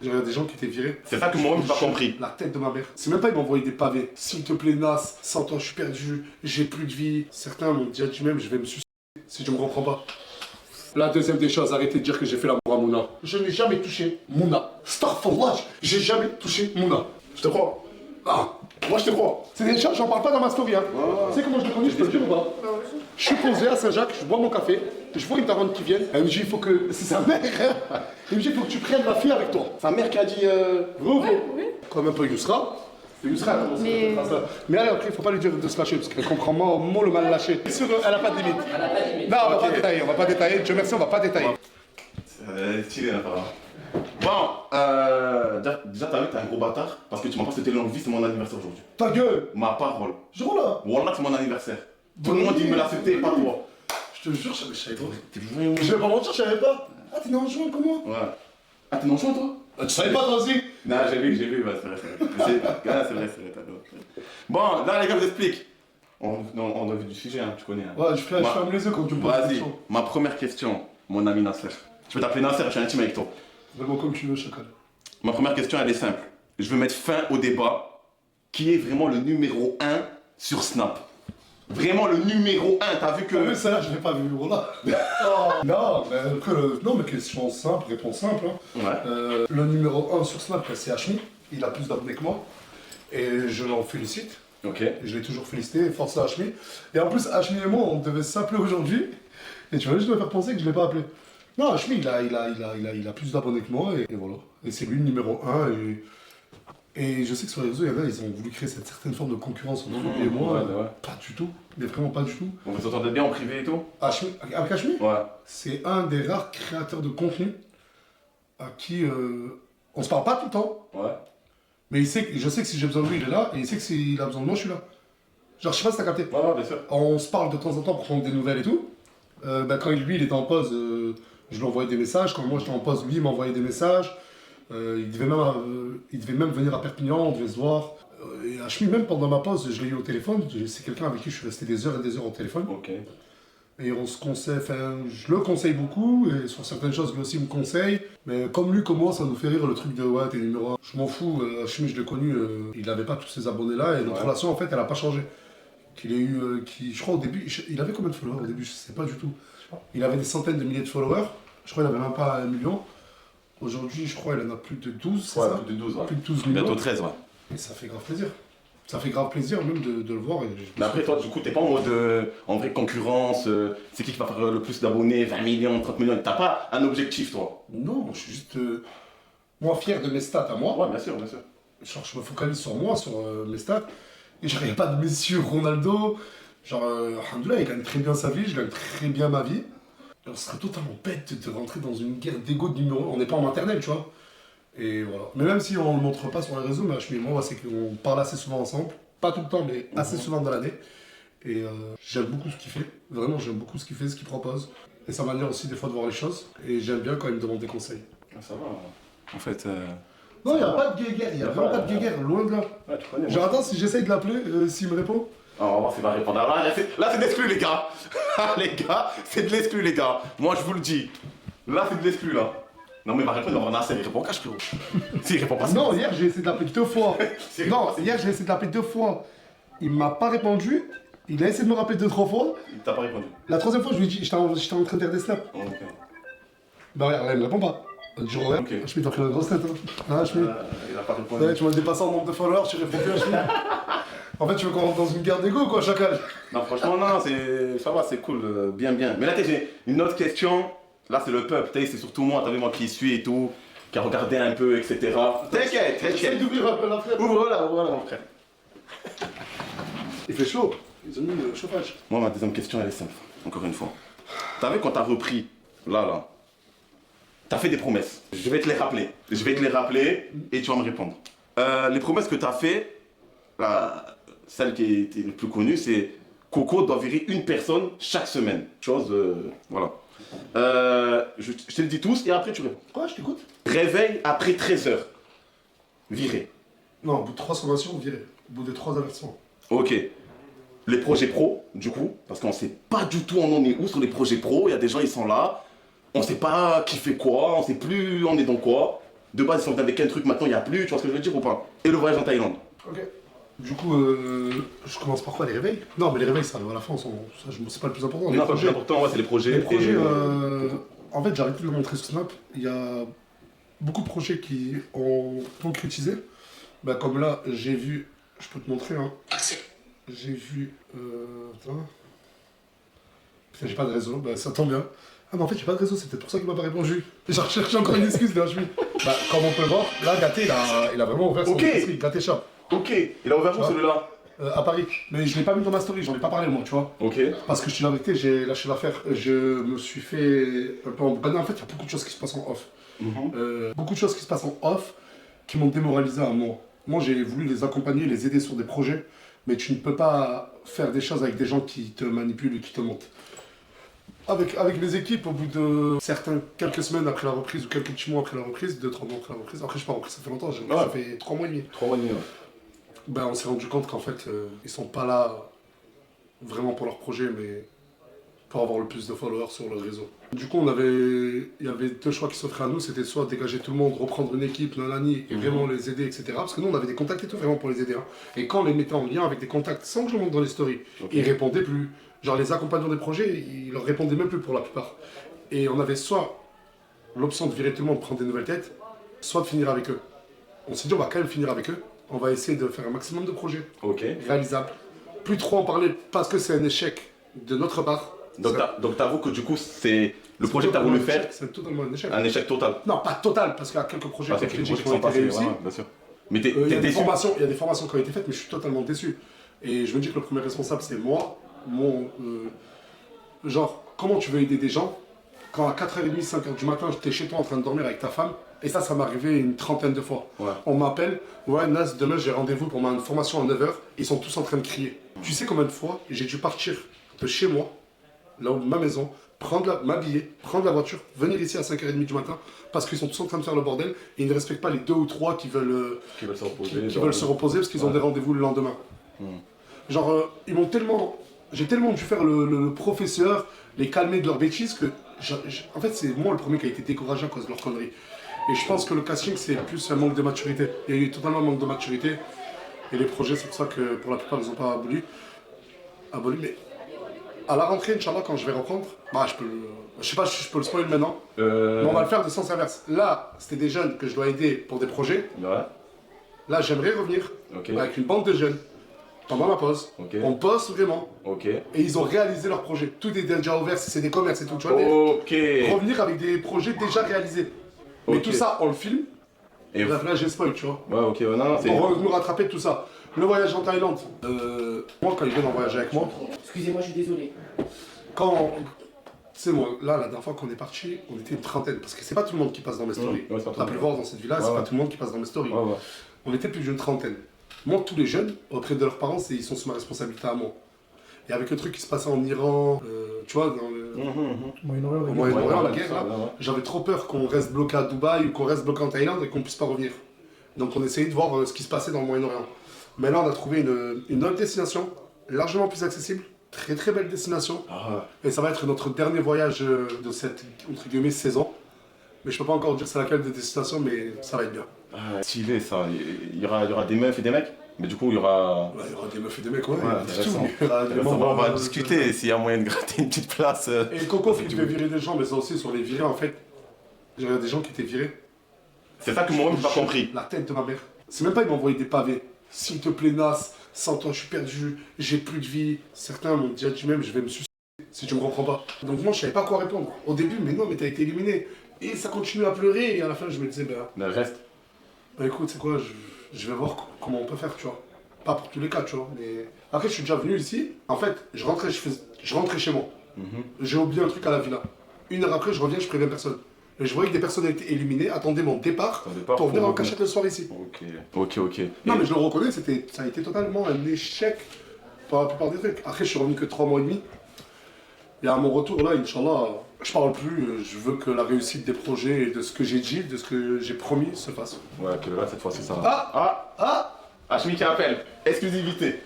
Il y a des gens qui étaient virés. C'est ça que moi-même j'ai pas compris. La tête de ma mère. C'est même pas ils m'ont envoyé des pavés. S'il te plaît, Nas, sans toi je suis perdu, j'ai plus de vie. Certains m'ont déjà dit même je vais me suicider si je me reprends pas. La deuxième des choses, arrêtez de dire que j'ai fait l'amour à Mouna. Je n'ai jamais touché Mouna. Astaghfirullah, j'ai jamais touché Mouna. Je te crois. Ah, Moi je te crois. c'est des choses, j'en parle pas dans ma story. Hein. Tu sais comment je l'ai connu, je peux le dire ou pas? Je suis posé à Saint-Jacques, je bois mon café, je vois une daronne qui vient, elle me dit il faut que. C'est sa mère, hein. Elle me dit il faut que tu prennes ma fille avec toi. Sa mère qui a dit Oui. Comme un peu Yousra. Yousra, elle commence à faire ça. Mais elle, après, il faut pas lui dire de se lâcher, parce qu'elle comprend mot le mal lâché. Bien sûr, elle a pas de limite. Elle a pas de limite. Non, on va pas détailler, on va pas détailler. Dieu merci, on va pas détailler. C'est stylé apparemment. Bon, déjà t'as vu que t'es un gros bâtard parce que tu m'as pas souhaité longue vie, c'est mon anniversaire aujourd'hui. Ta gueule. Ma parole. Jure là. Wallah c'est mon anniversaire. Tout le monde dit me l'a souhaité, pas toi. Je te jure, je savais pas. T'es joué Je vais pas mentir, je savais pas. Ah, t'es né en juin, comment? Ouais. Ah t'es non-chouin toi? Tu savais pas, toi aussi? Non, j'ai vu, bah, c'est vrai. C'est vrai, t'as raison. Bon, là les gars, je vous explique. On a vu du sujet, hein, tu connais. Hein. Ouais, je ferme les yeux quand tu me poses la Vas-y, question. ma première question, mon ami Nasser. Je peux t'appeler Nasser, je suis intime avec toi. Vraiment comme tu veux, chacal. Ma première question, elle est simple. Je veux mettre fin au débat. Qui est vraiment le numéro 1 sur Snap? Vraiment le numéro 1, t'as vu que... T'as vu ça, je l'ai pas vu, voilà. Non, mais question simple, réponse simple. Hein. Ouais. Le numéro 1 sur Snap, c'est Hashmi. Il a plus d'abonnés que moi. Et je l'en félicite. Ok. Et je l'ai toujours félicité, force à Hashmi. Et en plus, Hashmi et moi, on devait s'appeler aujourd'hui. Et tu vois, je dois faire penser que je ne l'ai pas appelé. Non, Hashmi, il a plus d'abonnés que moi. Et voilà. Et c'est lui le numéro 1. Et je sais que sur les réseaux, il y en a, ils ont voulu créer cette certaine forme de concurrence entre lui et moi. Ouais. Pas du tout. Mais vraiment pas du tout. On vous entendez bien en privé et tout? Hashmi, avec Hashmi, Ouais. c'est un des rares créateurs de contenu à qui on se parle pas tout le temps. Ouais. Mais je sais que si j'ai besoin de lui, il est là. Et il sait que s'il a besoin de moi, je suis là. Genre, je sais pas si t'as capté. Ouais, bien sûr. On se parle de temps en temps pour prendre des nouvelles et tout. Quand lui, il était en pause, je lui envoyais des messages. Quand moi, j'étais en pause, lui, il m'envoyait des messages. Il devait même venir à Perpignan, on devait se voir. Et Hashmi, même pendant ma pause, je l'ai eu au téléphone. C'est quelqu'un avec qui je suis resté des heures et des heures au téléphone. Ok. Et on se conseille, enfin, je le conseille beaucoup, et sur certaines choses, lui aussi me conseille. Mais comme lui, comme moi, ça nous fait rire le truc de ouais, t'es numéro 1. Je m'en fous, Hashmi, je l'ai connu, il n'avait pas tous ces abonnés-là, et notre relation, en fait, elle n'a pas changé. Je crois au début, il avait combien de followers au début? Je sais pas du tout. Il avait des centaines de milliers de followers, je crois qu'il n'avait même pas 1 million. Aujourd'hui, je crois qu'il en a plus de 12, c'est ça? Plus de 12, ouais. Plus de 12 millions. Bientôt 13, ouais. Et ça fait grave plaisir. Ça fait grave plaisir même de le voir. Mais après, toi, du coup, t'es pas en mode en vraie concurrence, c'est qui va faire le plus d'abonnés, 20 millions, 30 millions, t'as pas un objectif, toi? Non, je suis juste, moi, fier de mes stats à moi. Ouais, bien sûr, bien sûr. Genre, je me focalise sur moi, sur mes stats. Et genre, il n'y a pas de Messi ou Ronaldo. Genre, alhamdoulilah, il gagne très bien sa vie, je gagne très bien ma vie. On serait totalement bête de rentrer dans une guerre d'ego de numéro 1. On n'est pas en maternelle, tu vois. Et voilà. Mais même si on ne le montre pas sur les réseaux, mais Hashmi et moi, c'est qu'on parle assez souvent ensemble. Pas tout le temps, mais assez souvent dans l'année. Et j'aime beaucoup ce qu'il fait. Vraiment, j'aime beaucoup ce qu'il fait, ce qu'il propose. Et sa manière aussi, des fois, de voir les choses. Et j'aime bien quand il me demande des conseils. Ah, ça va. En fait. Non, il n'y a pas de guéguerre. Il n'y a vraiment pas de guéguerre. Loin de là. Ouais, tu connais. Genre, attends, si j'essaye de l'appeler, s'il me répond. Ah, on va voir s'il va répondre. Alors là, c'est de l'exclu, les gars. Les gars, c'est de l'exclu, les gars. Moi, je vous le dis. Là, c'est de l'exclu, là. Non, mais il va répondre, on a assez. Il répond en cash, frérot. S'il répond pas, c'est Non, hier, j'ai essayé de l'appeler 2 fois. Non, hier, j'ai essayé de l'appeler 2 fois. Il m'a pas répondu. Il a essayé de me rappeler 2-3 fois. Il t'a pas répondu. La troisième fois, je lui ai dit, j'étais en train de faire des snaps. Ok. Bah ouais, là, il me répond pas. Je dis, ouais, Ok. Hashmi, t'as pris la grosse tête. Hein. Hashmi. Il a pas répondu. Ouais, tu m'as dépassé en nombre de followers, tu réponds plus, Hashmi. En fait, tu veux qu'on rentre dans une guerre d'ego, quoi, chacal. Non, franchement, non, ça va, c'est cool, bien. Mais là, j'ai une autre question. Là, c'est le peuple, c'est surtout moi, t'as vu, moi qui suis et tout, qui a regardé un peu, etc. T'inquiète. Essaye d'ouvrir un peu la fenêtre. Ouvre-la, mon frère. Il fait chaud. Ils ont mis le chauffage. Moi, ma deuxième question, elle est simple, encore une fois. T'as vu quand t'as repris, là, t'as fait des promesses. Je vais te les rappeler et tu vas me répondre. Les promesses que t'as fait, celle qui était le plus connue, c'est Coco doit virer une personne chaque semaine. Chose, voilà. Je te le dis tous et après tu réponds. Quoi, je t'écoute? Réveil après 13 heures. Viré. Non, au bout de 3 sommations, on virait. Au bout de 3 avertissements. Ok. Les projets pro, du coup, parce qu'on sait pas du tout on en est où sur les projets pro. Il y a des gens, ils sont là. On sait pas qui fait quoi, on sait plus on est dans quoi. De base, ils sont venus avec un truc, maintenant il n'y a plus, tu vois ce que je veux dire ou pas? Et le voyage en Thaïlande. Ok. Du coup, je commence par quoi, les réveils? Non, mais les réveils, ça arrive à la fin, c'est pas le plus important. Non, pas le plus important, ouais, c'est les projets. Les projets, et- en fait, j'arrête de le montrer sur Snap. Il y a beaucoup de projets qui ont concrétisé. Bah, comme là, j'ai vu, je peux te montrer, hein. J'ai vu, attends. Putain, j'ai pas de réseau, bah ça tombe bien. Ah, mais en fait, j'ai pas de réseau, c'est peut-être pour ça qu'il m'a pas répondu. J'ai recherché encore une excuse, là, je suis. Bah, comme on peut le voir, là, Gaté, il a vraiment ouvert son Ok. épicerie, Gaté Shop. Ok, il a ouvert où Ouais. celui-là? À Paris. Mais je l'ai pas mis dans ma story, j'en ai pas parlé, moi, tu vois. Ok. Parce que je te dis la vérité, j'ai lâché l'affaire. Je me suis fait un peu embrader. En fait, il y a beaucoup de choses qui se passent en off. Beaucoup de choses qui se passent en off qui m'ont démoralisé à moi. Moi, j'ai voulu les accompagner, les aider sur des projets, mais tu ne peux pas faire des choses avec des gens qui te manipulent et qui te montent. Avec mes équipes, au bout de quelques semaines après la reprise ou quelques petits mois après la reprise, 2-3 mois après la reprise, après je suis pas repris, ça fait longtemps, ça fait 3 mois et demi. 3 mois et demi, ouais. Ben, on s'est rendu compte qu'en fait, ils sont pas là vraiment pour leur projet, mais pour avoir le plus de followers sur le réseau. Du coup, il y avait deux choix qui s'offraient à nous, c'était soit dégager tout le monde, reprendre une équipe, nanani, et vraiment les aider, etc. Parce que nous, on avait des contacts et tout vraiment pour les aider. Hein. Et quand on les mettait en lien avec des contacts, sans que je le montre dans les stories, ils répondaient plus. Genre les accompagnants des projets, ils leur répondaient même plus pour la plupart. Et on avait soit l'option de virer tout le monde, prendre des nouvelles têtes, soit de finir avec eux. On s'est dit, on va quand même finir avec eux. On va essayer de faire un maximum de projets Ok. réalisables. Plus trop en parler parce que c'est un échec de notre part. Donc t'avoues que du coup, c'est le projet que t'as voulu faire, C'est totalement un échec. un échec total. Non, pas total, parce qu'il y a quelques projets Parce comme qu'il y a je quelques l'ai dit, projets qui qui ont sont été passés, réussis. ouais, bien sûr. Mais t'es Il y a des déçu? formations qui ont été faites, mais je suis totalement déçu. Et je me dis que le premier responsable, c'est moi. Genre, comment tu veux aider des gens quand à 4h30, 5h du matin, t'es chez toi en train de dormir avec ta femme, et ça m'est arrivé une trentaine de fois. Ouais. On m'appelle, ouais, Nas, demain j'ai rendez-vous pour ma formation à 9h, ils sont tous en train de crier. Tu sais combien de fois j'ai dû partir de chez moi, là où ma maison, m'habiller, prendre la voiture, venir ici à 5h30 du matin, parce qu'ils sont tous en train de faire le bordel, et ils ne respectent pas les 2 ou 3 qui veulent se reposer. qui veulent se reposer parce qu'ils ont des rendez-vous le lendemain. Genre, ils m'ont tellement. J'ai tellement dû faire le professeur, les calmer de leurs bêtises que. En fait, c'est moi le premier qui a été découragé à cause de leurs conneries. Et je pense que le casting, c'est plus un manque de maturité. Il y a eu totalement un manque de maturité. Et les projets, c'est pour ça que pour la plupart, ils n'ont pas aboli. Mais à la rentrée, Inch'Allah, quand je vais reprendre, bah, je sais pas si je peux le spoiler maintenant. Mais on va le faire de sens inverse. Là, c'était des jeunes que je dois aider pour des projets. Ouais. Là, j'aimerais revenir Ok. avec une bande de jeunes pendant la pause. Ok. On bosse vraiment. Ok. Et ils ont réalisé leur projet. Tout est déjà ouvert, si c'est des commerces et tout. Tu vois, Ok. revenir avec des projets déjà réalisés. Mais Ok. tout ça, on le filme. Et Bref, là, j'ai spoil, tu vois. ouais, ok, ouais, non, c'est. Pour nous rattraper de tout ça. Le voyage en Thaïlande. Moi, quand ils viennent en voyager avec moi, Excusez-moi, je suis désolé. quand. Tu sais, moi, là, la dernière fois qu'on est parti, on était une trentaine. Parce que c'est pas tout le monde qui passe dans mes stories. Ouais, c'est pas tout La le monde. plupart dans cette ville-là, c'est Ouais, pas ouais. tout le monde qui passe dans mes stories. Ouais, ouais. On était plus d'une trentaine. Moi, tous les jeunes, auprès de leurs parents, ils sont sous ma responsabilité à moi. Et avec le truc qui se passait en Iran, tu vois, dans le Moyen-Orient, au Moyen-Orient, la ouais, guerre, là, ouais, ouais. j'avais trop peur qu'on reste bloqué à Dubaï ou qu'on reste bloqué en Thaïlande et qu'on puisse pas revenir. Donc on essayait de voir ce qui se passait dans le Moyen-Orient. Mais là, on a trouvé une autre destination, largement plus accessible, très très belle destination. Ah, Et ça va être notre dernier voyage de cette, entre guillemets, saison. Mais je peux pas encore dire c'est laquelle des destinations, mais ça va être bien. ah, stylé ça. Il y aura des meufs et des mecs. Mais du coup, il y aura. Ouais, il y aura des meufs et des mecs, ouais, Ouais, il y aura de intéressant. tout. Il y aura des On membres, va discuter s'il y a moyen de gratter une petite place. Et Coco, qui devait virer des gens, mais ça aussi, sur les virer, en fait, il y a des gens qui étaient virés. C'est ça que moi-même j'ai pas compris. La tête de ma mère. C'est même pas ils m'ont envoyé des pavés. S'il te plaît, Nas, sans toi je suis perdu, j'ai plus de vie. Certains m'ont déjà dit même je vais me suicider si tu me comprends pas. Donc moi je savais pas quoi répondre. Au début, mais non, mais t'as été éliminé. Et ça continue à pleurer et à la fin je me disais, Le reste. bah écoute, c'est quoi, je vais voir comment on peut faire, tu vois. Pas pour tous les cas, tu vois. Mais après je suis déjà venu ici. En fait, je rentrais chez moi. J'ai oublié un truc à la villa. Une heure après, je reviens, je préviens personne. Et je voyais que des personnes étaient éliminées, attendaient mon départ, Ton départ pour venir pour en cachette le soir ici. Ok. Non, Et- mais je le reconnais, ça a été totalement un échec par la plupart des trucs. Après, je suis revenu que 3 mois et demi. Et à mon retour, là, Inch'Allah, je parle plus. Je veux que la réussite des projets et de ce que j'ai dit, de ce que j'ai promis, se fasse. Ouais, que là, cette fois-ci, ça va. Ah Hachmi qui appelle. Exclusivité.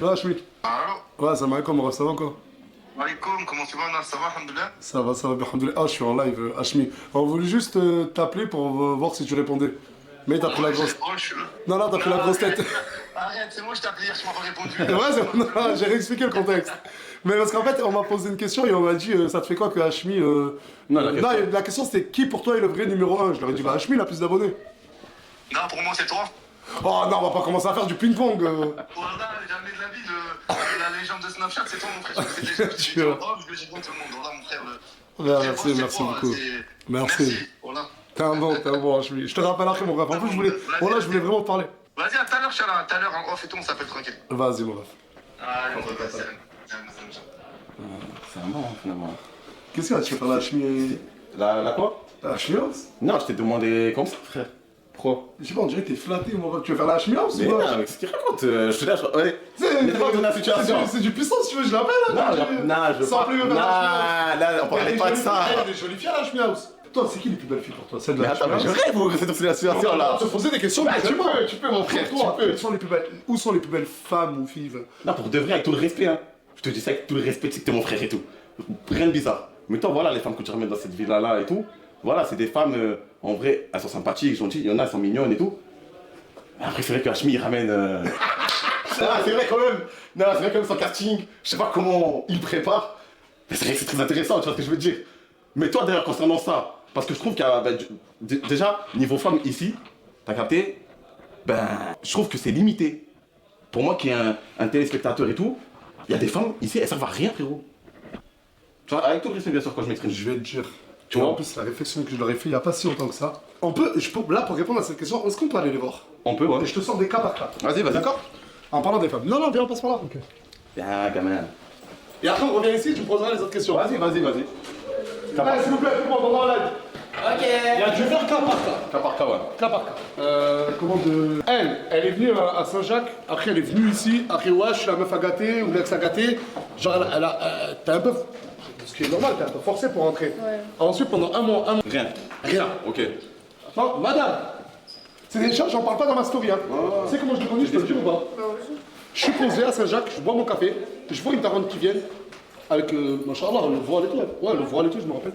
Là, Schmick. Ouais, ça m'a comme ça va quoi. Alaikum, comment tu vas, Nas? Ça va, alhamdoulilah? Ça va bien, alhamdoulilah. Ah, je suis en live, Hachmi. On voulait juste t'appeler pour voir si tu répondais. Mais t'as pris la grosse... Oh, je suis là. Non, t'as pris la grosse tête. Arrête, c'est moi, je t'ai appelé hier, tu m'as pas répondu. Ouais, non, j'ai réexpliqué le contexte. Mais parce qu'en fait, on m'a posé une question et on m'a dit, ça te fait quoi que Hachmi... Non, la question c'était qui pour toi est le vrai numéro 1? Je leur ai dit, bah Hachmi, il a plus d'abonnés. Non, pour moi, c'est toi. Oh non, on va pas commencer à faire du ping-pong. Voilà, jamais de la vie, la légende de Snapchat, c'est toi, mon frère. Je le dis en off, je le dis devant tout le monde. Voilà, mon frère. Merci beaucoup. Merci. Voilà. T'es un bon, Hachmi. Je te rappelle après, mon ref. En plus, je voulais vraiment te parler. Vas-y, à tout à l'heure, Chala. Tout à l'heure, en off et tout, on s'appelle tranquille. Vas-y, mon ref. Allez, on va passer. C'est un bon, finalement. Qu'est-ce qu'il y a? Tu veux faire la Hachmi... La quoi? La Hachmi House? Non, je t'ai demandé comme ça, frère. Pourquoi? Je sais pas, on dirait que t'es flatté, mon ref. Tu veux faire la Hachmi House Mais ou non, quoi? mais qu'est-ce qu'il raconte? Je suis là, ouais. C'est Mets-toi dans la situation. c'est du puissance, tu veux, je l'appelle là. Non, je veux Sans pas. plus me Non, faire la Hachmi House. là, on parlait pas de ça. Elle est des jolies filles à la Hachmi House. Toi, c'est qui les plus belles filles pour toi? Celle de Mais la attends, mais Hachmi je House? rêve pour cette situation là. te poser des questions, Bah, mais tu peux, mon frère, tu peux. Où sont les plus belles, où sont les plus belles femmes ou filles? Non, pour de vrai, avec tout le respect, hein. Je te dis ça avec tout le respect, tu sais que t'es mon frère et tout. Rien de bizarre. Mais toi, voilà, les femmes que tu ramènes dans cette villa-là et tout, voilà, c'est des femmes, en vrai, elles sont sympathiques, gentilles, il y en a, elles sont mignonnes et tout. Mais après, c'est vrai que Hachmi, il ramène... Ah, c'est vrai quand même. Non, c'est vrai quand même son casting, je sais pas comment il prépare. Mais c'est vrai que c'est très intéressant, tu vois ce que je veux dire. Mais toi, d'ailleurs, concernant ça, parce que je trouve qu'il y a... déjà, niveau femme ici, t'as capté? Je trouve que c'est limité. Pour moi qui est un téléspectateur et tout, il y a des femmes ici, elles servent à rien, frérot. Tu vois, avec tout le respect, bien sûr, quand je m'exprime. Je vais te dire. Tu vois, en plus, la réflexion que je leur ai fait il n'y a pas si longtemps que ça. Là, pour répondre à cette question, est-ce qu'on peut aller les voir? on peut, ouais. Et je te sors des cas par cas. Vas-y, vas-y. D'accord? En parlant des femmes. Non, viens, on passe par là. Ok. Ah, gamin. Et après, on revient ici, tu me poseras les autres questions. Vas-y. Allez, s'il vous plaît, tout le monde, on va en live. Ok. Il y a du faire cas par cas. Cas par cas, ouais. Cas par cas. Elle est venue à Saint-Jacques, après elle est venue ici, après wesh, la meuf à gâter ou l'ex à gâter. Genre, t'es un peu. Ce qui est normal, t'es un peu forcé pour rentrer. Ouais. Ensuite, pendant un mois. Rien. Ok. Non, madame, c'est des choses, j'en parle pas dans ma story. Hein. Tu sais comment je le connais, je peux le dire ou pas? Je suis posé à Saint-Jacques, je bois mon café, je vois une daronne qui vient avec, machallah, le voile et tout. Ouais, le voile et tout, je me rappelle.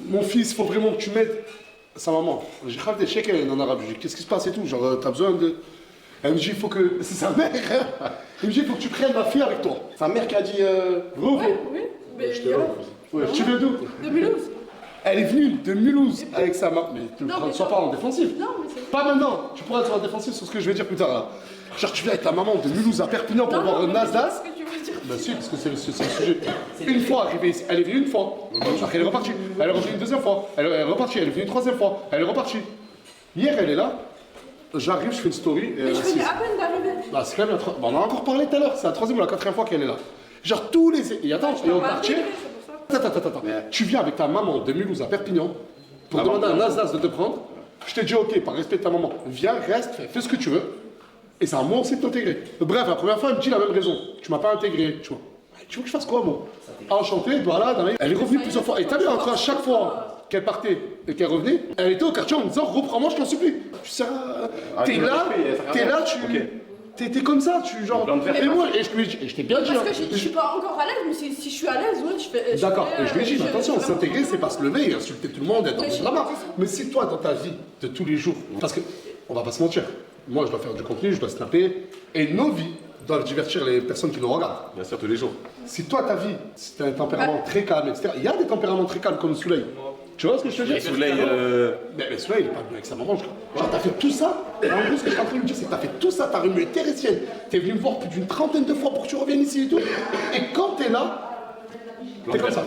Mon fils, faut vraiment que tu m'aides. Sa maman. J'ai râlé des chèques en arabe. Je dis, qu'est-ce qui se passe et tout? Genre, t'as besoin de. Elle me dit, il faut que. C'est sa mère. Il me dit, il faut que tu prennes ma fille avec toi. Sa mère qui a dit. Vrai ou faux? Oui, mais Je te vois. Ouais, tu viens d'où? de Mulhouse. Elle est venue de Mulhouse avec sa maman. Mais tu Non, ne mais sois pas en défensif. Non, mais c'est. Pas maintenant. Tu pourras être en défensif sur ce que je vais dire plus tard là. Genre, tu viens avec ta maman de Mulhouse à Perpignan pour voir un Nasdaq. Ce que tu veux dire. Bah si, parce que c'est le sujet. Une fois arrivée ici, elle est venue une fois. Après elle est repartie. Elle est revenue une deuxième fois. Elle est repartie. Elle est venue une troisième fois. Elle est repartie. Hier elle est là. J'arrive, je fais une story. Mais je venais à peine d'arriver. Bah c'est quand même bah, on en a encore parlé tout à l'heure. C'est la troisième ou la quatrième fois qu'elle est là. Genre tous les. Et attends, et au quartier. Attends. Tu viens avec ta maman de Mulhouse à Perpignan pour demander à un Nasdaq de te prendre. Je t'ai dit ok, par respect de ta maman. Viens, reste, fais ce que tu veux. Et c'est à moi aussi de t'intégrer. Bref, la première fois, elle me dit la même raison. Tu m'as pas intégré, tu vois. Tu veux que je fasse quoi, moi? Enchanté, voilà. Elle est revenue plusieurs fois. Et t'as vu, entre à chaque fois qu'elle partait et qu'elle revenait, elle était au quartier en me disant reprends-moi, je t'en supplie. Tu sais, t'es là, t'es comme ça, tu genre. Et moi, et je lui ai dit, et je t'ai bien dit. Parce que je suis pas encore à l'aise, mais si je suis à l'aise, ouais, je fais. D'accord, et je lui ai dit, mais attention, s'intégrer, c'est pas se lever et insulter tout le monde, être dans là-bas. Mais si toi, dans ta vie de tous les jours, parce que, on va pas se mentir, moi je dois faire du contenu, je dois snapper, et nos vies doivent divertir les personnes qui nous regardent. Bien sûr, tous les jours. Si toi, ta vie, si t'as un tempérament très calme, etc., il y a des tempéraments très calmes comme Souley. Tu vois ce que je te dis? Souley, Mais Souley, il est pas venu avec sa maman, je crois. Genre, t'as fait tout ça, et en gros, ce que je suis en train de me dire, c'est que t'as fait tout ça, t'as remué Teresienne, t'es venu me voir plus d'une trentaine de fois pour que tu reviennes ici et tout, et quand t'es là, t'es comme ça.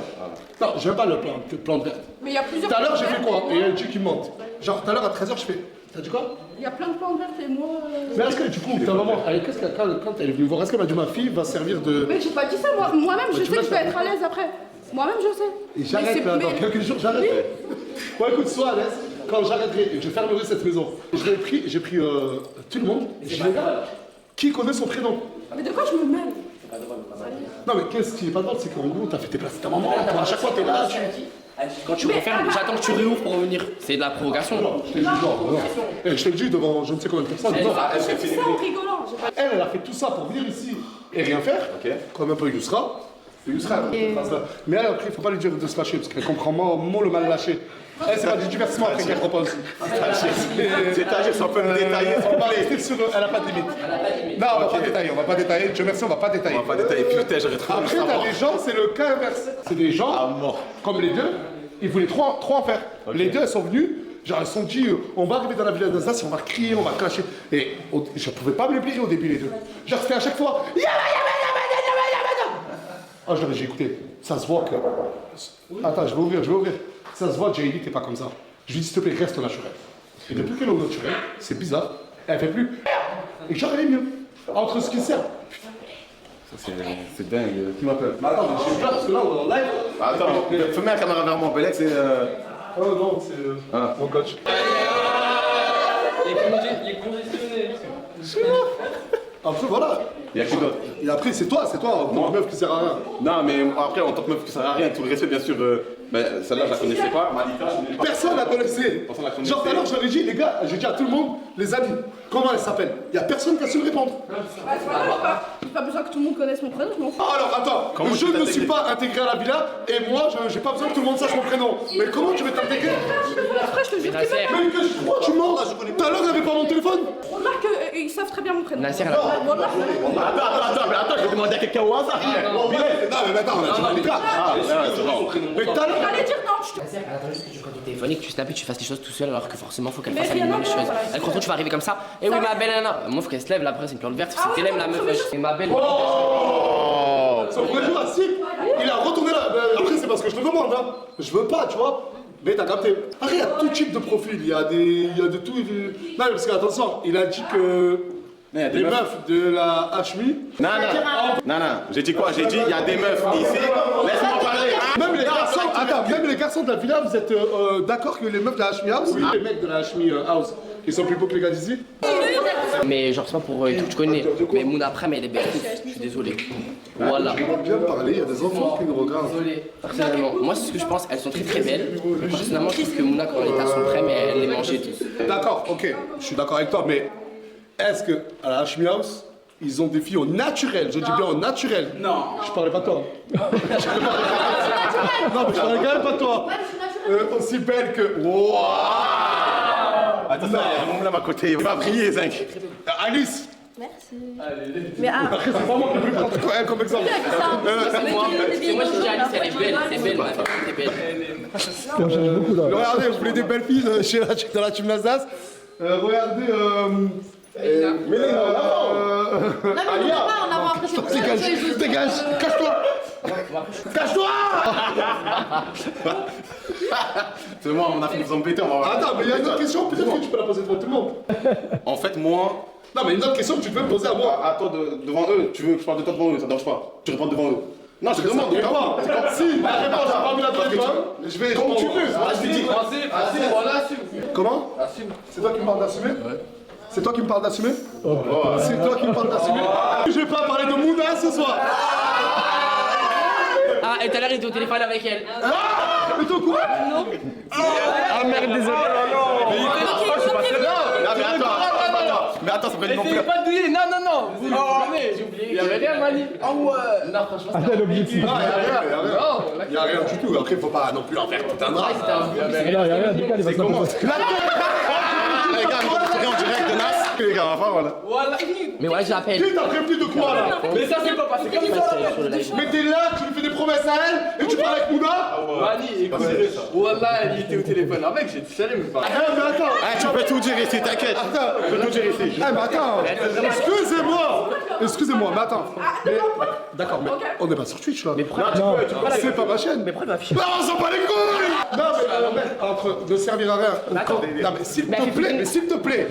Non, j'aime pas le plan de verte. Mais il y a plusieurs. Tout à l'heure, j'ai fait quoi? Et il y a un Dieu qui me monte. Genre, tout à l'heure, à 13h, je fais. T'as dit quoi? Il y a plein de plans verts et moi. Mais est-ce que du coup, ta maman, quand elle est venue voir, est-ce qu'elle m'a dit ma fille va servir de. Mais j'ai pas dit ça, moi-même, je tu sais vois, que je vais être à l'aise après. Moi-même, je sais. Et Mais j'arrête c'est- là, dans mais- quelques jours, j'arrête. Oui. Bon, écoute, sois à l'aise. Quand j'arrêterai, je fermerai cette maison. J'ai pris tout le monde. Je dis, les gars, qui connaît son prénom? Mais de quoi je me mêle? Non, mais qu'est-ce qui est pas drôle, c'est qu'en gros, t'as fait tes places, ta maman, toi, à chaque fois, t'es là, tu. Quand tu refermes, j'attends que tu réouvres pour revenir. C'est de la provocation. Je t'ai dit, non. Et je t'ai dit devant je ne sais combien de personnes. Non. J'ai fait ça en rigolant. j'ai pas- Elle a fait tout ça pour venir ici et rien faire, Ok. comme un peu Yousra. C'est Yousra, mais elle, après, il faut pas lui dire de se lâcher, parce qu'elle comprend moins le mal lâché. Elle, c'est pas du divertissement après qu'elle propose. C'est-à-dire, si on peut me détailler, On va rester sur elle a pas de limite. Non, on va pas détailler, on va pas détailler. Dieu merci, on va pas détailler. On va pas détailler. Putain, j'aurais trop Après, t'as des gens, c'est le cas inverse. C'est des gens, comme les deux, ils voulaient trop en faire. Les deux, elles sont venus, genre, elles se sont dit, on va arriver dans la villa d'Alsace, on va crier, on va clasher. Et je pouvais pas me les plier au début, les deux. Genre, c'était à chaque fois. Oh, je leur ai dit, écoutez, ça se voit que. Attends, je vais ouvrir. Ça se voit que JD, t'es pas comme ça. Je lui dis, s'il te plaît, reste au naturel. Et depuis qu'elle est au naturel, c'est bizarre, elle fait plus. Et genre, elle est mieux. Entre ce qui sert. C'est dingue. Qui m'appelle? Mais attends, j'ai peur parce que là, on est en live. Attends, fais-moi la caméra vers moi. Belex, c'est. Oh non, c'est mon coach. Il est congestionné. Après, voilà. Il y a qui d'autre? Et après, c'est toi, en tant que meuf qui sert à rien. Non, mais après, en tant que meuf qui sert à rien, tout le respect, bien sûr. Celle-là, je la connaissais pas. Malika, je connais pas. Personne la connaissait. Personne la connaissait. Genre, tout à l'heure, je leur ai dit, les gars, j'ai dit à tout le monde, les amis, comment elle s'appelle? Il y a personne qui a su me répondre. J'ai pas besoin que tout le monde connaisse mon prénom, je m'en fous. Ah, alors, attends, Comment je tu ne t'intègres? suis pas intégré à la villa et moi, j'ai pas besoin que tout le monde sache mon prénom. Mais comment tu veux t'intégrer? Après, je te jure Nasser, Mais que pourquoi tu mens? Tout à l'heure, il n'y avait pas mon téléphone. remarque qu'ils savent très bien mon prénom. Nasser, elle a pas. Wallah. Attends, je vais demander à quelqu'un au hasard. Non, mais attends, on a dit Malika. Mais tout à l'heure. J'allais dire non, je te. Nasser, elle attend juste que tu prennes ton téléphone et que tu snaps et que tu fasses les choses tout seul alors que forcément faut qu'elle Mais fasse rien elle-même à les voir, choses. voilà. Elle croit que tu vas arriver comme ça. Eh oui, ma belle Anna. Moi, faut qu'elle se lève là après, c'est une plante verte. Ah C'est ouais, t'élèves la meuf. non, C'est ma belle. Son vrai jour à Sip, il a retourné là. Après, c'est parce que je te demande, hein. Je veux pas, tu vois. Mais t'as capté. Après, il y a tout type de profil. Il y a de tout. Non, parce qu'attention, il a dit que les meufs de la HMI. Non, j'ai dit quoi? J'ai dit, il y a des meufs ici. Laisse-moi parler. Même les garçons, attends, même les garçons de la villa, vous êtes d'accord que les meufs de la HMI House, les mecs de la HMI House, ils sont plus beaux que les gars d'ici? Mais genre, c'est pas pour les trucs que tu connais. Mais Mouna après, mais elle est belle. Je suis désolé. Voilà. Bien parler, il y a des enfants qui nous regardent. Désolé. Personnellement, moi, c'est ce que je pense. Elles sont très très belles. Personnellement, je trouve que Mouna, quand elle était à son prêt, mais elle les mangeait tous. D'accord, ok, je suis d'accord avec toi, mais est-ce que à la HMI House, ils ont des filles au naturel? Je dis bien au naturel. Non. Je parlais pas de toi. Non, mais je parlais quand même pas de toi. Aussi belle que. Wow. Attends, il y a mon blâme à côté. Il va briller, Zinc. Alice. Merci. Mais ah, Après, c'est pas moi qui vais prendre elle comme exemple. C'est moi, je dis Alice, elle est belle. C'est belle, ma fille, c'est belle. Regardez, vous voulez des belles filles dans la team Alsace? Regardez. Mais là, non, mais on n'a pas en avoir après c'est pour ça que je joue. Dégage, cache-toi. Cache-toi. c'est moi, on a fait nous embêter, on va voir. Attends, mais il y a une autre question, peut-être que tu peux la poser devant tout le monde. En fait, moi. Non, mais une autre question que tu peux me poser à moi. À toi, devant eux, tu veux que je parle de toi devant eux, ça te dérange pas. Tu réponds devant eux. Non, je te demande, Et quoi? Si, ma réponse, j'ai pas envie la téléphone, je vais Comme répondre. tu veux. Ah, je te dis. Comment? C'est toi qui me parles d'assumer? Ouais. C'est toi qui me parles d'assumer? C'est toi qui me parles d'assumer? Je vais pas parler de Mouna ce soir. Ah, et tout à l'heure, il était au téléphone avec elle. Mais t'es au courant? Non. Ah merde, désolé. Mais attends, ça fait non plus. pas douillé, non. Vous comprenez, j'ai oublié. Il y avait rien, Mani. Ah ouais. Non, franchement, c'était Il y a rien du tout. Après, faut pas non plus en faire tout un drame. C'est comment? Les gars, on est en direct de Nas. Les gars, enfin, voilà. Mais ouais, je l'appelle. Qui t'a prévenu de quoi là? Mais ça, c'est pas passé comme ça. Mais t'es là, tu lui fais des promesses à elle et tu parles avec Mouna? Mani, écoute, Wallah, il était au téléphone avec, j'ai dit salut, mais pas. Ah, mais attends. Tu peux tout dire ici, t'inquiète. Tu peux tout dire ici. Ah, mais attends. Excusez-moi, mais attends. D'accord, mais on est pas sur Twitch là. Mais c'est pas ma chaîne. Mais pourquoi elle m'a affiché? Non, on s'en bat les couilles. Non, mais mec, entre ne servir à rien ou quand... Non, mais s'il te plaît,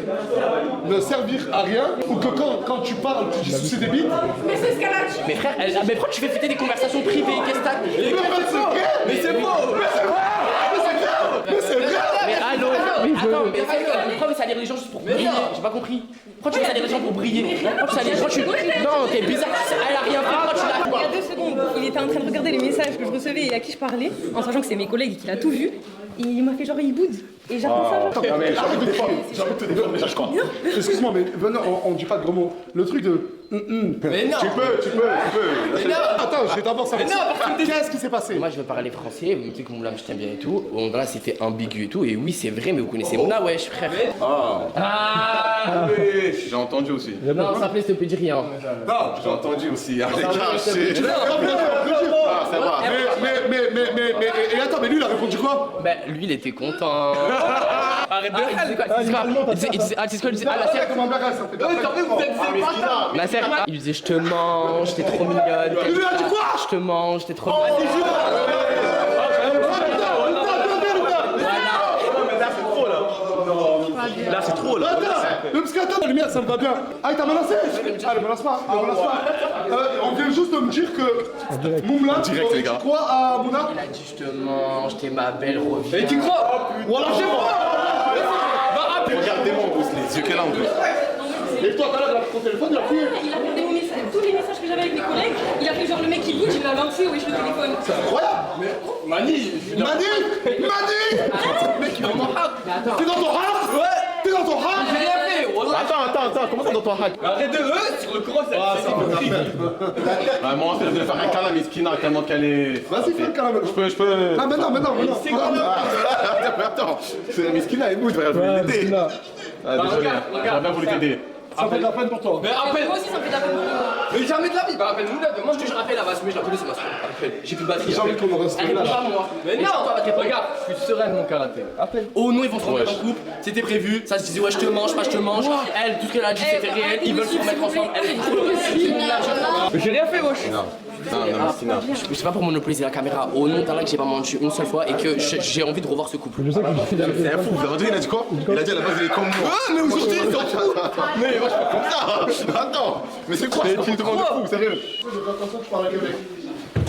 ne servir à rien ou que quand tu parles, tu dis sucer des bites. Mais c'est ce qu'elle a dit. Mais frère, mais pourquoi tu fais fêter des conversations privées? Qu'est-ce que t'as? Mais c'est faux. Mais c'est vrai. Mais allô? Attends, mais pourquoi tu salir les gens juste pour briller? J'ai pas compris. Pourquoi tu veux salir les gens pour briller? Pourquoi tu Non, t'es bizarre. Elle a rien fait. Pourquoi tu l'as? Il y a 2 secondes, il était en train de regarder les messages que je recevais et à qui je parlais, en sachant que c'est mes collègues et qu'il a tout vu. Et il m'a fait genre il boude. Et j'attends ça genre. J'ai envie de te défendre, mais ça je crois. Excuse-moi, mais venez, on dit pas de gros mots. Le truc de. Mais non. Tu peux. Mais non. Attends, je vais d'abord savoir. Mais non, parce que Qu'est-ce qui s'est passé? Moi je veux parler français, vous me dites que Moula je t'aime bien et tout. Bon là c'était ambigu et tout, et oui c'est vrai, mais vous connaissez Moula, wesh frère. Ah, oui. J'ai entendu aussi. Non, ça plaît, s'il te plaît, dis rien. Non, j'ai entendu aussi. Ah, les gars, c'est... Non, Ah, ça va. Et attends, mais lui, il a répondu quoi? Bah lui il était content. Arrête de il disait la serre. Comment blague, ça fait de la peine. La serre, il lui disait je te mange, t'es trop mignonne. Il lui a dit quoi? Je te mange, t'es trop mignonne. Là, c'est trop, là. Attends, parce qu'attends, la lumière, ça me va bien. Ah, il t'a menacé? Ah, ne menace pas, ne menace pas. On vient juste de me dire que Moumla, Direct, les gars. tu crois à Mouna? Il a dit je te mange, t'es ma belle, reviens. Et tu crois? Voilà, j'ai pas. Regardez-moi, en plus, les yeux qu'elle a, en plus. Et toi, t'as là, ton téléphone, il a pris. Il a regardé tous les messages que j'avais avec mes collègues. Il a fait genre le mec qui bouge, il l'a lancé, wesh, le téléphone. C'est incroyable. Mani. Mani. Mec, il va m'en hack. T'es dans ton hack? Ouais. T'es dans ton hack? J'ai rien fait. Wallah. Attends, comment ça dans ton hack? Arrête de sur le cross. Bah, moi, je vais faire un câlin, Miskina, tellement qu'elle est... Vas-y, fais le caramel. Je peux... Ah, maintenant. Attends, c'est Miskina et vous, je vais l'aider. Ah, désolé, j'aurais bien voulu t'aider. Ça fait de la peine pour toi. Mais appelle. Moi aussi, ça me fait de la peine. Mais jamais de la vie. Bah appelle Moula. Moi je te rappelle, elle va assumer, je la connais, c'est ma soeur. Appelle. J'ai plus de batterie. J'ai envie qu'on en reste Elle là. répond pas à moi. Mais non. Regarde, je suis serein de mon karaté. Appelle. Oh non, ils vont se remettre en couple. C'était prévu. Ça se disait ouais, je te mange, pas je te mange. Elle, tout ce qu'elle a dit, c'était réel. Ils veulent se remettre ensemble. Elle est trop heureuse. Mais j'ai rien fait, wesh. Non, Miskina. Je sais pas pour monopoliser la caméra. Au nom d'Allah que j'ai pas menti une seule fois et que j'ai envie de revoir ce couple. C'est un fou, vous avez entendu, il a dit quoi? Il a dit à la base, il est comme moi. Ah, mais aujourd'hui, il s'en fout. Mais moi, je fais comme ça. Attends, mais c'est quoi ce demande de fou, sérieux?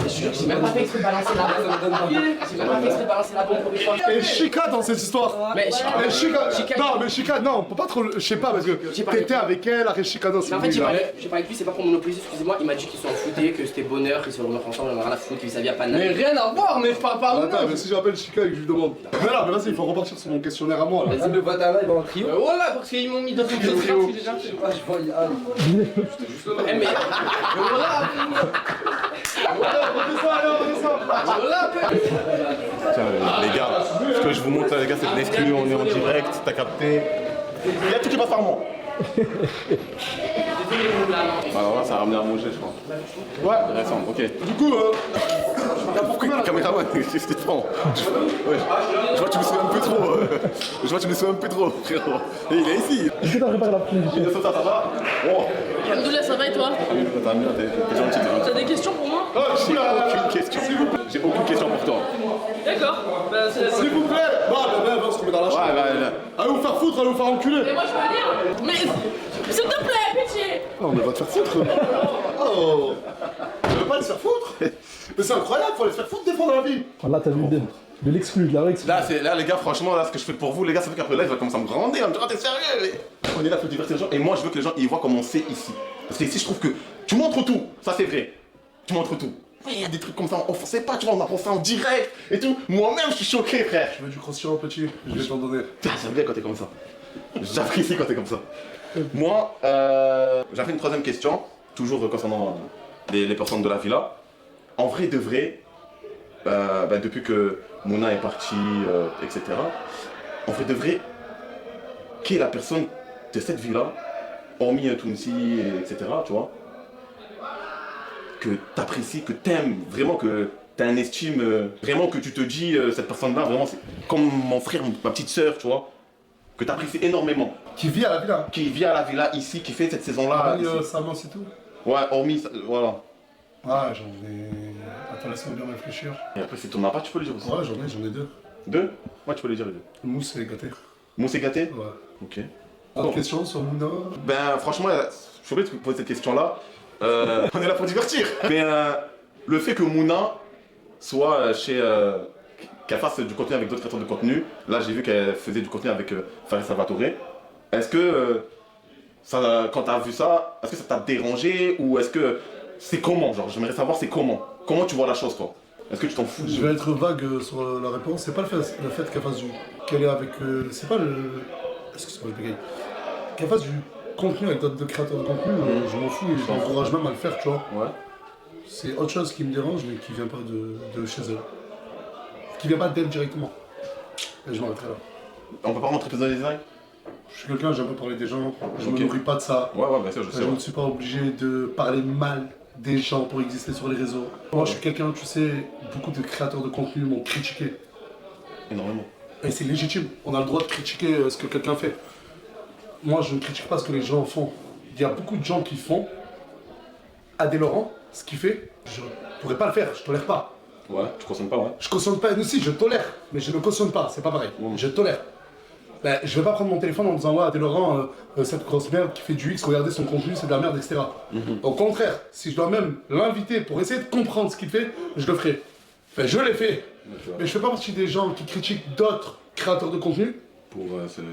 J'ai même pas fait exprès de balancer la bombe. J'ai même pas fait exprès de balancer la bombe pour une fois. Et Chica dans cette histoire. Mais Et Chica. Non, mais Chica, non, on peut pas trop. Je sais pas, parce que t'étais avec elle, avec Chica dans Mais en fait, j'ai pas avec lui, c'est pas pour monopoliser, excusez-moi. Il m'a dit qu'ils s'en foutaient, que c'était bonheur, qu'ils se remettent ensemble, on a rien à foutre, qu'ils savaient pas de Mais rien à voir, mais je parle pas à Moula. Attends, mais si j'appelle Chica et que je lui demande. Mais là, mais vas-y, il faut repartir sur mon questionnaire à moi là. Vas-y, le Vatala, il va en trio. Voilà, parce qu'ils m'ont mis dans une trio. Eh mais. Voilà. Tiens, les gars, ce que je vous montre là, les gars, c'est de l'exclu, on est en direct, t'as capté. Il y a tout qui passe par moi. Alors là, ça a ramené à manger, je crois. Ouais. Intéressant, ok. Du coup, Pourquoi caméraman, c'était franc. Ouais. Je vois que tu me souviens un peu trop. Je vois que tu me souviens un peu trop, frérot. Et il est ici. Est-ce que t'as réparé la pluie? Ça va? Oh. Alhamdoulilah, ça va et toi? T'as bien, t'es gentil, t'es gentil. T'as des questions pour moi? J'ai aucune question. J'ai aucune question pour toi. D'accord. Bah, s'il vous plaît. On se remet dans la chambre. Ouais. Allez vous faire foutre, allez vous faire enculer. mais moi je veux dire. Mais s'il te plaît, pitié. Non, mais va te faire foutre. Oh. Tu veux pas les faire foutre? Mais c'est incroyable, faut les faire foutre des fois dans la vie. Là, t'as vu de l'exclu, de la l'exclu. Là, les gars, franchement, là, ce que je fais pour vous, les gars, ça fait qu'après là, il va commencer à me grandir, à me dire, ah, t'es sérieux? On est là pour divertir les gens, et moi, je veux que les gens, ils voient comment c'est ici. Parce qu'ici, je trouve que tu montres tout, ça c'est vrai. Tu montres tout. Mais il y a des trucs comme ça, on sait pas, tu vois, on apprend ça en direct et tout. Moi-même, je suis choqué, frère. Je veux du croustillant petit, je vais t'en donner. J'aime bien quand t'es comme ça. J'apprécie quand t'es comme ça. Moi, j'ai fait une troisième question, toujours concernant les personnes de la villa. En vrai de vrai, depuis que Mouna est partie, etc., en vrai de vrai, qui est la personne de cette villa, hormis Tounsi, etc., tu vois, que t'apprécies, que t'aimes, vraiment que t'as un estime, vraiment que tu te dis, cette personne-là, vraiment, c'est comme mon frère, ma petite sœur, tu vois, que t'apprécies énormément. Qui vit à la villa. Qui vit à la villa ici, qui fait cette saison-là. Saman, c'est tout. Ouais, hormis, voilà. Ah, j'en ai. Attends, laisse-moi bien réfléchir. Et après, c'est ton appart, tu peux le dire aussi. Ouais, j'en ai deux. Deux? Ouais, tu peux les dire les deux. Mousse et gâté. Mousse et gâté? Ouais. Ok. Autre question sur Mouna? Ben, franchement, je voulais te poser cette question-là. On est là pour divertir. Mais le fait que Mouna soit chez. Qu'elle fasse du contenu avec d'autres créateurs de contenu, là j'ai vu qu'elle faisait du contenu avec Farid Salvatore. Est-ce que, quand t'as vu ça, est-ce que ça t'a dérangé ou est-ce que. C'est comment, genre, j'aimerais savoir c'est comment. Comment tu vois la chose, toi? Est-ce que tu t'en fous? Je vais être vague sur la réponse. C'est pas le fait qu'elle fasse du. Qu'elle est avec. C'est pas le. Excuse-moi, je bégaye. Qu'elle fasse du contenu avec d'autres créateurs de contenu, je m'en fous et je l'encourage même à le faire, tu vois. Ouais. C'est autre chose qui me dérange, mais qui vient pas de chez eux. Qui vient pas d'elle directement. Et je m'arrêterai là. On peut pas rentrer plus dans les détails? Je suis quelqu'un, j'aime pas parler des gens, je Ok. me nourris pas de ça. Ouais, bien sûr, je sais. Je ne suis pas obligé de parler mal des gens pour exister sur les réseaux. Moi, je suis quelqu'un, tu sais, beaucoup de créateurs de contenu m'ont critiqué. Énormément. Et c'est légitime, on a le droit de critiquer ce que quelqu'un fait. Moi, je ne critique pas ce que les gens font. Il y a beaucoup de gens qui font. Adé Laurent, ce qu'il fait, je pourrais pas le faire, je tolère pas. Ouais, tu consommes pas, ouais. Je cautionne pas, nous si, je tolère, mais je ne cautionne pas, c'est pas pareil. Je tolère. Ben, je vais pas prendre mon téléphone en disant ouais, Adé Laurent, cette grosse merde qui fait du X, regardez son contenu, c'est de la merde, etc. Au contraire, si je dois même l'inviter pour essayer de comprendre ce qu'il fait, je le ferai. Ben, je l'ai fait. Mais je fais pas partie des gens qui critiquent d'autres créateurs de contenu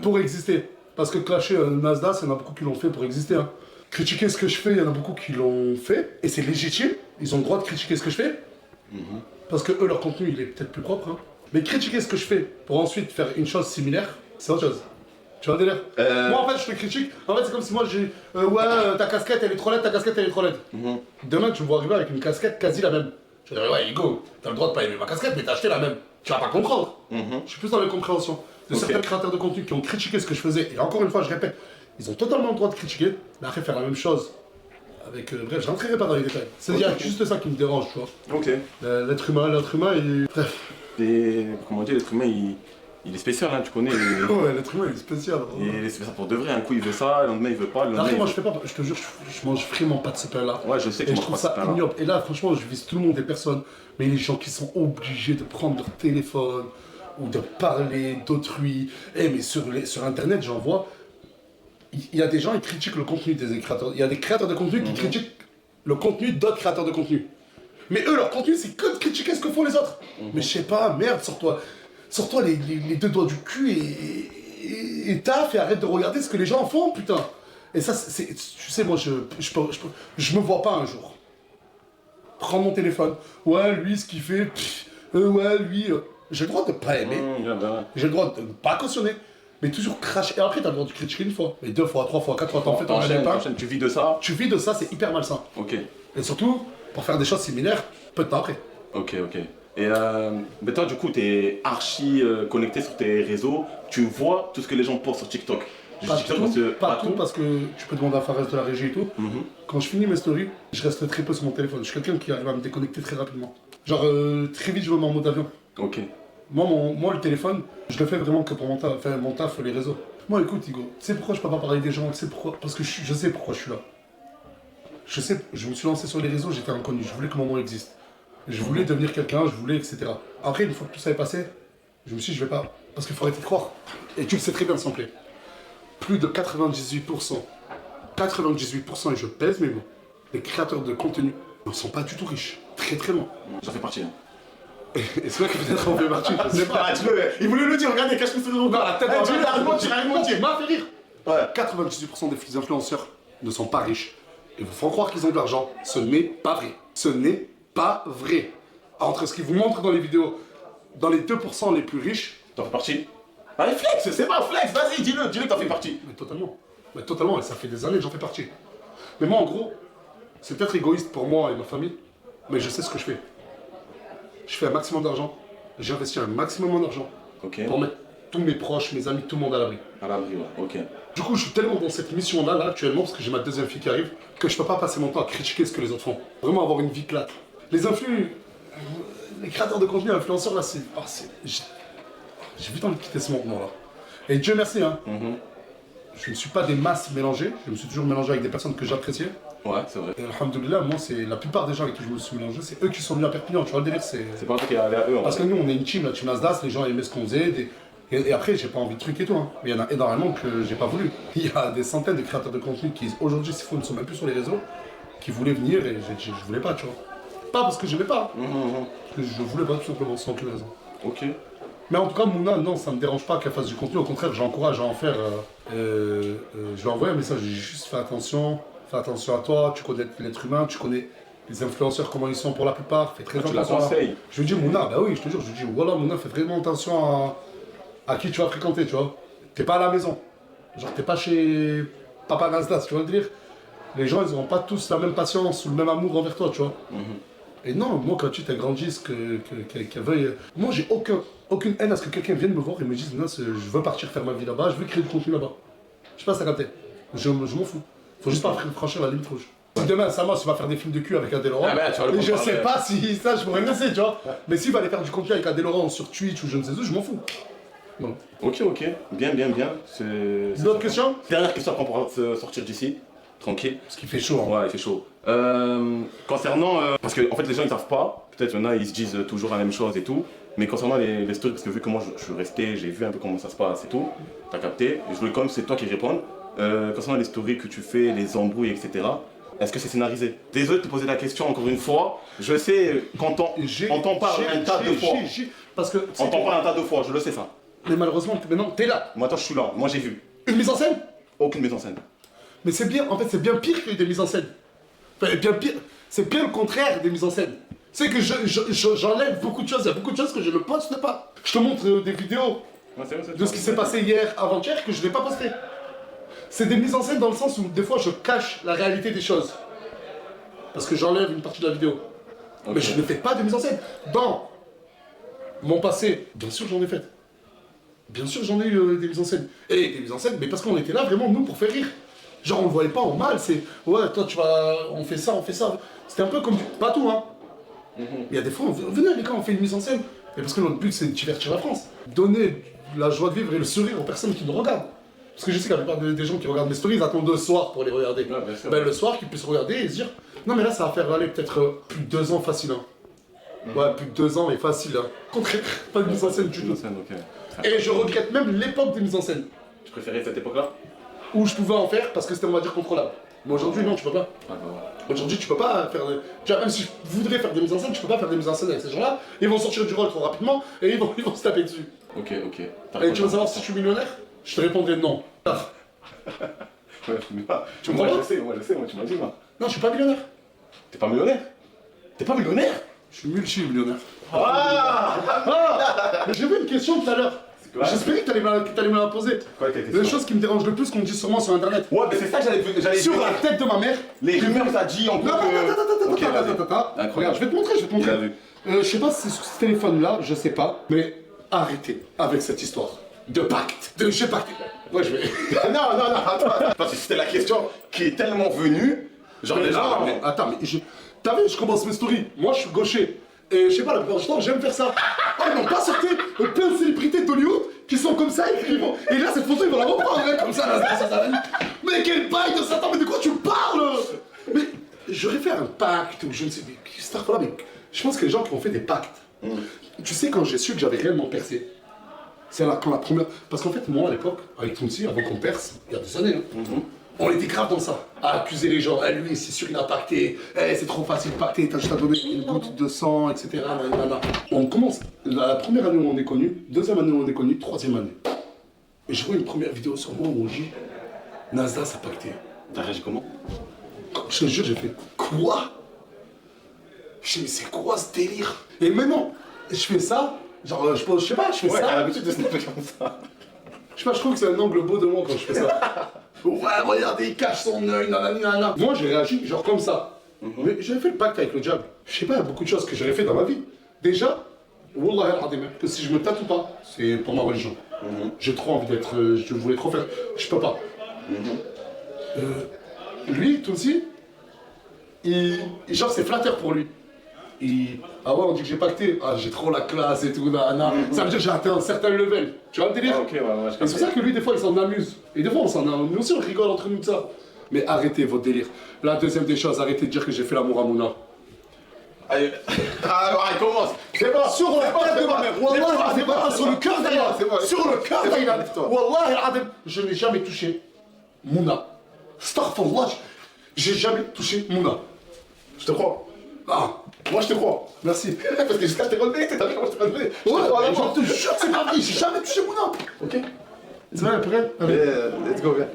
pour exister. Parce que clasher Nasdaq, il y en a beaucoup qui l'ont fait pour exister. Hein. Critiquer ce que je fais, il y en a beaucoup qui l'ont fait, et c'est légitime, ils ont le droit de critiquer ce que je fais, parce que eux, leur contenu, il est peut-être plus propre. Hein. Mais critiquer ce que je fais pour ensuite faire une chose similaire, c'est autre chose. Tu vois le délire Moi, en fait, je te critique, en fait, c'est comme si moi, j'ai ta casquette, elle est trop laide, ta casquette, elle est trop laide. Demain, tu me vois arriver avec une casquette quasi la même. Je vais dire, ouais, Hugo, t'as le droit de pas aimer ma casquette, mais t'as acheté la même. Tu vas pas comprendre. Je suis plus dans la compréhension. De certains créateurs de contenu qui ont critiqué ce que je faisais, et encore une fois, je répète, ils ont totalement le droit de critiquer, mais après faire la même chose avec. Bref, je rentrerai pas dans les détails. C'est juste ça qui me dérange, tu vois. Ok. L'être humain, il. Bref. Et comment dire, l'être humain, il est spécial, hein, tu connais. Ouais, l'être humain, il est spécial. Il est spécial pour de vrai. Un coup, il veut ça, le lendemain, il veut pas. Le lendemain, Après, moi, je fais pas. Je te jure, je mange vraiment pas de ce pain-là. Ouais, je sais que Et tu je manges trouve pas ça ce pain-là. ignoble. Et là, franchement, je vise tout le monde et personne. Mais les gens qui sont obligés de prendre leur téléphone ou de parler d'autrui. Eh, mais sur Internet, j'en vois. Il y a des gens qui critiquent le contenu des créateurs. Il y a des créateurs de contenu qui critiquent le contenu d'autres créateurs de contenu. Mais eux, leur contenu, c'est que de critiquer ce que font les autres. Mais je sais pas, merde, sors-toi les deux doigts du cul et taffe et arrête de regarder ce que les gens font, putain. Et ça, tu sais, moi, je me vois pas un jour prendre mon téléphone. Ouais, lui, ce qu'il fait, ouais, lui. J'ai le droit de pas aimer. J'ai le droit de pas cautionner. Mais toujours cracher. Et après, t'as le droit de critiquer une fois. Mais 2 fois, 3 fois, 4 fois, t'en fais, t'en fais pas. Tu vis de ça. Tu vis de ça, c'est hyper malsain. Ok. Et surtout, pour faire des choses similaires, peu de temps après. Ok. Et mais toi, du coup, t'es archi connecté sur tes réseaux. Tu vois tout ce que les gens postent sur TikTok. Pas tout, parce que tu peux demander à Fares de la régie et tout. Quand je finis mes stories, je reste très peu sur mon téléphone. Je suis quelqu'un qui arrive à me déconnecter très rapidement. Genre, très vite, je me mets en mode avion. Ok. Moi, le téléphone, je le fais vraiment que pour mon taf, les réseaux. Moi, écoute, Hugo, tu sais pourquoi je peux pas parler des gens? Tu sais pourquoi? Parce que je sais pourquoi je suis là. Je me suis lancé sur les réseaux, j'étais inconnu, je voulais que mon nom existe. Je voulais devenir quelqu'un, je voulais, etc. Après, une fois que tout ça est passé, je me suis dit, je vais pas. Parce qu'il faut arrêter de croire. Et tu le sais très bien, s'il te plaît. Plus de 98%, et je pèse mes mots, les créateurs de contenu ne sont pas du tout riches. Très très loin. Ça fait partie. Hein. Et c'est vrai que peut-être on fait partie. Je sais pas. Il voulait le dire, regardez, cache-le sur le Non, la tête tu m'a fait rire. Ouais. 98% des influenceurs ne sont pas riches. Et vous font croire qu'ils ont de l'argent. Ce n'est pas vrai. Ce n'est pas vrai. Entre ce qu'ils vous montrent dans les vidéos, dans les 2% les plus riches. T'en fais partie. Allez, flex, c'est pas flex, vas-y, dis-le que t'en fais partie. Mais totalement, et ça fait des années que j'en fais partie. Mais moi, en gros, c'est peut-être égoïste pour moi et ma famille, mais je sais ce que je fais. Je fais un maximum d'argent, j'investis un maximum d'argent pour mettre tous mes proches, mes amis, tout le monde à l'abri. À l'abri, ouais, ok. Du coup, je suis tellement dans cette mission-là, actuellement, parce que j'ai ma deuxième fille qui arrive, que je peux pas passer mon temps à critiquer ce que les autres font. Vraiment avoir une vie plate. Les créateurs de contenu, influenceurs, là, j'ai vite envie de quitter ce monde-là. Et Dieu merci, hein. Je ne suis pas des masses mélangées, je me suis toujours mélangé avec des personnes que j'appréciais. Ouais, c'est vrai. Et alhamdoulilah, moi, c'est la plupart des gens avec qui je me suis mélangé, c'est eux qui sont venus à Perpignan, tu vois le délire, c'est pas un truc qui est allé à eux, en parce que fait. nous, on est une team, la team Nasdaq, les gens aimaient ce qu'on faisait, et après, j'ai pas envie de trucs et tout, hein. Mais il y en a énormément que j'ai pas voulu. Il y a des centaines de créateurs de contenu qui, aujourd'hui, s'il faut, ne sont même plus sur les réseaux, qui voulaient venir, et je voulais pas, tu vois. Pas parce que j'aimais pas, parce que je voulais pas tout simplement, sans aucune raison. Ok. Mais en tout cas, Mouna, non, ça me dérange pas qu'elle fasse du contenu. Au contraire, j'encourage à en faire. Je lui ai envoyé un message, j'ai juste fais attention à toi, tu connais l'être humain, tu connais les influenceurs, comment ils sont pour la plupart, fais très Tu la attention. conseilles. Je lui dis, Mouna, bah oui, je te jure, je lui dis, voilà, Mouna, fais vraiment attention à qui tu vas fréquenter, tu vois. T'es pas à la maison. Genre, t'es pas chez Papa Nasdaq, tu vois le dire. Les gens, ils n'auront pas tous la même patience ou le même amour envers toi, tu vois. Et non, moi, quand tu t'agrandisses, qu'elle veuille. Moi, j'ai aucune haine à ce que quelqu'un vienne me voir et me dise, non, je veux partir faire ma vie là-bas, je veux créer du contenu là-bas. Je sais pas si t'as capté. Je m'en fous. Faut juste pas franchir la limite rouge. Si demain, Sama, tu vas faire des films de cul avec Adèle Laurent, je sais pas si ça, je pourrais le laisser, tu vois. Mais s'il va aller faire du contenu avec Adèle Laurent sur Twitch ou je ne sais où, je m'en fous. Bon. Ok, bien. D'autres questions? Dernière question après on pourra se sortir d'ici. Tranquille. Parce qu'il fait chaud. Hein. Ouais, il fait chaud. Concernant. Parce que en fait, les gens ils savent pas. Peut-être il y en a, ils se disent toujours la même chose et tout. Mais concernant les stories, parce que vu que moi je suis resté, j'ai vu un peu comment ça se passe et tout, t'as capté. Je voulais quand même, c'est toi qui réponds. Concernant les stories que tu fais, les embrouilles, etc. Est-ce que c'est scénarisé? Désolé de te poser la question encore une fois. Je sais quand on t'en parle un tas de fois. Parce que. On t'en parle un tas de fois, je le sais ça. Mais malheureusement, maintenant, t'es là. Moi, toi, je suis là. Moi, j'ai vu. Une mise en scène? Aucune mise en scène. Mais c'est bien, en fait, c'est bien pire que des mises en scène. Enfin, bien pire. C'est bien le contraire des mises en scène. C'est que j'enlève beaucoup de choses. Il y a beaucoup de choses que je ne poste pas. Je te montre des vidéos de ce qui s'est passé hier, avant-hier, que je n'ai pas posté. C'est des mises en scène dans le sens où des fois je cache la réalité des choses. Parce que j'enlève une partie de la vidéo. Okay. Mais je ne fais pas de mise en scène. Dans mon passé, bien sûr j'en ai fait. Bien sûr j'en ai eu des mises en scène. Et des mises en scène, mais parce qu'on était là vraiment nous pour faire rire. Genre on le voyait pas en mal, c'est ouais toi tu vas, on fait ça. C'était un peu comme pas tout hein. Il y a des fois, venez les gars, on fait une mise en scène. Et parce que notre but c'est de divertir la France. Donner la joie de vivre et le sourire aux personnes qui nous regardent. Parce que je sais que la plupart des gens qui regardent mes stories, ils attendent le soir pour les regarder. Ouais, ben, le soir, qu'ils puissent regarder et se dire non mais là ça va faire aller peut-être plus de 2 ans facile. Hein. Ouais, plus de 2 ans et facile. Hein. Contraire, pas de mise en scène du tout. Et je regrette même l'époque des mises en scène. Tu préférais cette époque-là? Où je pouvais en faire parce que c'était on va dire contrôlable. Mais aujourd'hui non, tu peux pas. Aujourd'hui tu peux pas faire des... Tu vois, même si je voudrais faire des mises en scène, tu peux pas faire des mises en scène avec ces gens-là. Ils vont sortir du rôle trop rapidement et ils vont se taper dessus. Ok. Et tu veux savoir si je suis millionnaire? Je te répondrai non. Ouais, mais pas. Moi je sais, tu m'as dit moi. Non, je suis pas millionnaire. T'es pas millionnaire? T'es pas millionnaire? Je suis multi-millionnaire. Mais j'ai vu une question tout à l'heure. J'espérais que t'allais me la poser. Quoi ta question? Les choses qui me dérangent le plus qu'on dit sûrement sur internet. Ouais, mais c'est ça que j'allais sur la tête de ma mère. Les rumeurs ça dit en Non, regarde, je vais te montrer. Je sais pas si c'est sur ce téléphone-là, je sais pas. Mais arrêtez avec cette histoire. De pacte. J'ai pacté. Ouais, je vais. non, attends. Parce que c'était la question qui est tellement venue. Genre mais déjà. Non, mais attends, mais t'as vu, je commence mes stories. Moi, je suis gaucher. Et je sais pas, la plupart du temps, j'aime faire ça. Oh, ils n'ont pas sorti plein de célébrités d'Hollywood qui sont comme ça et qui vont. Et là, cette photo, ils vont la reprendre, hein, comme ça, là. Mais quel bail de Satan, mais de quoi tu parles? Mais j'aurais fait un pacte ou je ne sais pas. Mais je pense que les gens qui ont fait des pactes. Tu sais, quand j'ai su que j'avais réellement percé. C'est là quand la première. Parce qu'en fait, moi à l'époque, avec Tounsi, avant qu'on perce, il y a des années, hein, on était grave dans ça. À accuser les gens. Eh, lui, c'est sûr qu'il a pacté. Eh, c'est trop facile de pacter. T'as juste à donner une goutte de sang, etc. On commence. La première année où on est connu, deuxième année où on est connu, troisième année. Et je vois une première vidéo sur moi où on dit Nasdaq a pacté. T'as réagi comment? Je te jure, j'ai fait quoi? Je dis, mais c'est quoi ce délire? Et maintenant, je fais ça. Genre, je sais pas, je fais ça. T'as l'habitude de snapper comme ça. Je sais pas, je trouve que c'est un angle beau de moi quand je fais ça. Ouais, regardez, il cache son œil, nanana. Moi, j'ai réagi genre comme ça. Mais j'avais fait le pacte avec le diable. Je sais pas, il y a beaucoup de choses que j'aurais fait dans ma vie. Déjà, Wallah al-Adim, que si je me tatoue pas, c'est pour ma religion. J'ai trop envie d'être. Je voulais trop faire. Je peux pas. Lui, tout aussi, genre, c'est flatteur pour lui. Ah ouais, on dit que j'ai pacté. Ah, j'ai trop la classe et tout, nanana. Ça veut dire que j'ai atteint un certain level. Tu vois le délire? Ok, ouais, c'est pour ça que lui, des fois, il s'en amuse. Et des fois, on s'en amuse. Nous aussi, on rigole entre nous de ça. Mais arrêtez votre délire. La deuxième des choses, arrêtez de dire que j'ai fait l'amour à Mouna. Allez, commence. C'est bon. Sur la tête de ma mère. Wallah, c'est pas sur le cœur d'ailleurs. Sur le cœur d'ailleurs. Wallah, je n'ai jamais touché Mouna. Astaghfirullah, j'ai jamais touché Mouna. Je te crois. Ah. Moi je te crois. Merci. Parce que jusqu'à t'es relevé, t'as vu comment je t'ai relevé? Ouais, je te jure, c'est pas vrai, j'ai jamais touché Mouna. Ok. C'est vrai, après? Let's go, viens.